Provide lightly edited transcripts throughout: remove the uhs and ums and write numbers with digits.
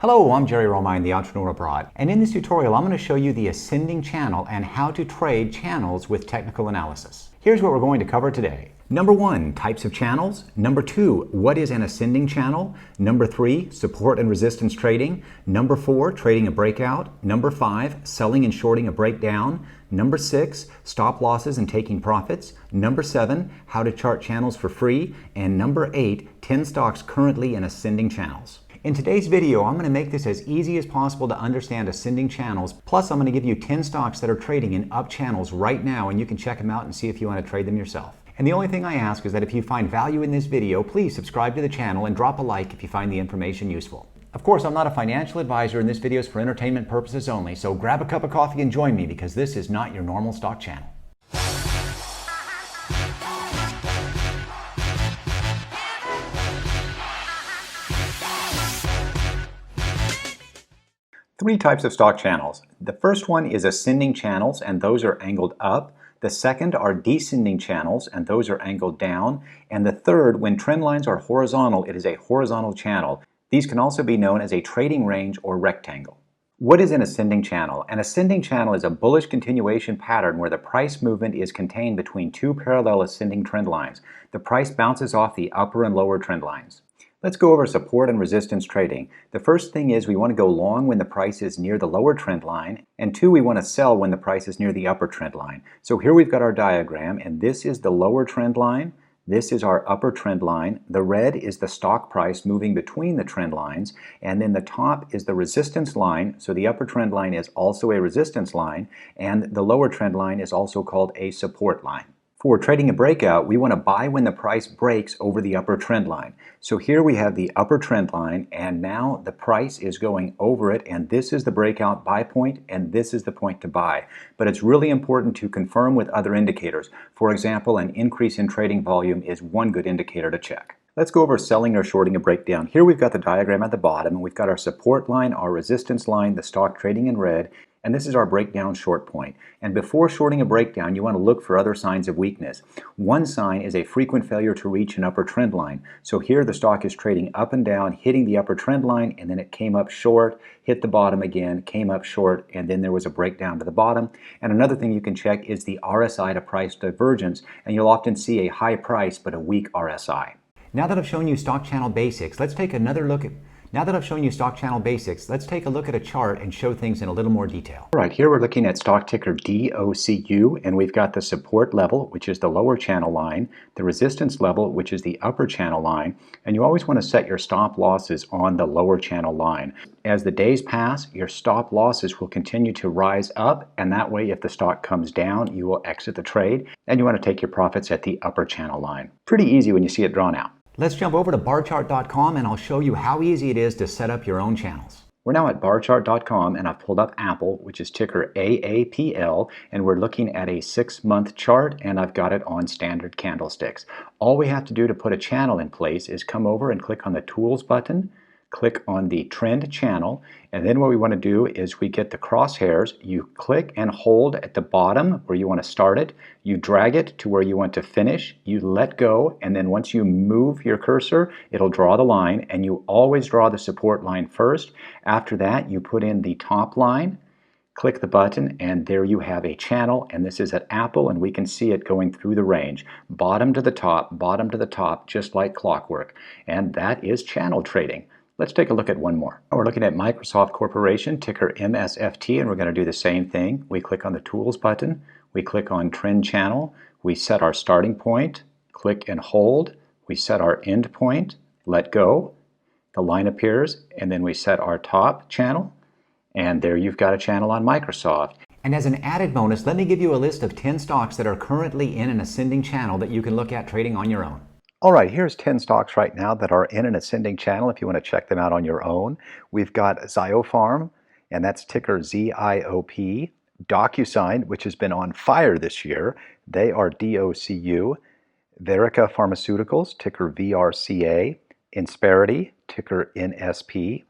Hello, I'm Jerry Romine, the Entrepreneur Abroad, and in this tutorial I'm going to show you the ascending channel and how to trade channels with technical analysis. Here's what we're going to cover today. Number 1, types of channels. Number 2, what is an ascending channel? Number 3, support and resistance trading. Number 4, trading a breakout. Number 5, selling and shorting a breakdown. Number 6, stop losses and taking profits. Number 7, how to chart channels for free. And number 8, 10 stocks currently in ascending channels. In today's video, I'm going to make this as easy as possible to understand ascending channels. Plus, I'm going to give you 10 stocks that are trading in up channels right now, and you can check them out and see if you want to trade them yourself. And the only thing I ask is that if you find value in this video, please subscribe to the channel and drop a like if you find the information useful. Of course, I'm not a financial advisor, and this video is for entertainment purposes only, so grab a cup of coffee and join me because this is not your normal stock channel. Three types of stock channels. The first one is ascending channels, and those are angled up. The second are descending channels, and those are angled down. And the third, when trend lines are horizontal, it is a horizontal channel. These can also be known as a trading range or rectangle. What is an ascending channel? An ascending channel is a bullish continuation pattern where the price movement is contained between two parallel ascending trend lines. The price bounces off the upper and lower trend lines. Let's go over support and resistance trading. The first thing is we want to go long when the price is near the lower trend line, and 2, we want to sell when the price is near the upper trend line. So here we've got our diagram, and this is the lower trend line. This is our upper trend line. The red is the stock price moving between the trend lines, and then the top is the resistance line. So the upper trend line is also a resistance line, and the lower trend line is also called a support line. For trading a breakout, we want to buy when the price breaks over the upper trend line. So here we have the upper trend line, and now the price is going over it, and this is the breakout buy point, and this is the point to buy. But it's really important to confirm with other indicators. For example, an increase in trading volume is one good indicator to check. Let's go over selling or shorting a breakdown. Here we've got the diagram at the bottom, and we've got our support line, our resistance line, the stock trading in red, and this is our breakdown short point. And before shorting a breakdown, you want to look for other signs of weakness. One sign is a frequent failure to reach an upper trend line. So here the stock is trading up and down, hitting the upper trend line, and then it came up short, hit the bottom again, came up short, and then there was a breakdown to the bottom. And another thing you can check is the RSI to price divergence, and you'll often see a high price but a weak RSI. Now that I've shown you stock channel basics, let's take a look at a chart and show things in a little more detail. All right, here we're looking at stock ticker DOCU, and we've got the support level, which is the lower channel line, the resistance level, which is the upper channel line, and you always want to set your stop losses on the lower channel line. As the days pass, your stop losses will continue to rise up, and that way if the stock comes down, you will exit the trade, and you want to take your profits at the upper channel line. Pretty easy when you see it drawn out. Let's jump over to barchart.com and I'll show you how easy it is to set up your own channels. We're now at barchart.com, and I've pulled up Apple, which is ticker AAPL, and we're looking at a 6-month chart, and I've got it on standard candlesticks. All we have to do to put a channel in place is come over and click on the Tools button, click on the Trend Channel, and then what we want to do is we get the crosshairs. You click and hold at the bottom where you want to start it, you drag it to where you want to finish, you let go, and then once you move your cursor, it'll draw the line, and you always draw the support line first. After that, you put in the top line, click the button, and there you have a channel, and this is at Apple, and we can see it going through the range, bottom to the top, just like clockwork, and that is channel trading. Let's take a look at one more. We're looking at Microsoft Corporation, ticker MSFT, and we're going to do the same thing. We click on the Tools button, we click on Trend Channel, we set our starting point, click and hold, we set our end point, let go, the line appears, and then we set our top channel, and there you've got a channel on Microsoft. And as an added bonus, let me give you a list of 10 stocks that are currently in an ascending channel that you can look at trading on your own. All right, here's 10 stocks right now that are in an ascending channel if you want to check them out on your own. We've got Ziopharm, and that's ticker ZIOP. DocuSign, which has been on fire this year, they are DOCU. Verica Pharmaceuticals, ticker VRCA. Insperity, ticker NSP.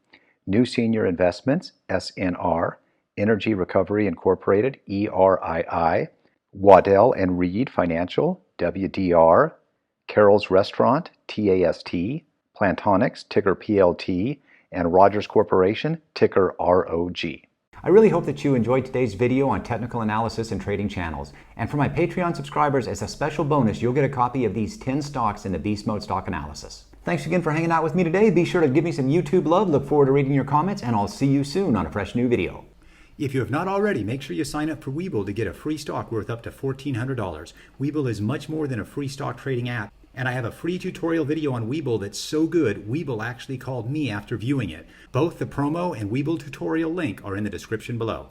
New Senior Investments, SNR. Energy Recovery Incorporated, ERII. Waddell & Reed Financial, WDR. Carol's Restaurant, TAST, Plantonix, ticker PLT, and Rogers Corporation, ticker ROG. I really hope that you enjoyed today's video on technical analysis and trading channels. And for my Patreon subscribers, as a special bonus, you'll get a copy of these 10 stocks in the Beast Mode Stock Analysis. Thanks again for hanging out with me today. Be sure to give me some YouTube love. Look forward to reading your comments, and I'll see you soon on a fresh new video. If you have not already, make sure you sign up for Webull to get a free stock worth up to $1,400. Webull is much more than a free stock trading app, and I have a free tutorial video on Webull that's so good, Webull actually called me after viewing it. Both the promo and Webull tutorial link are in the description below.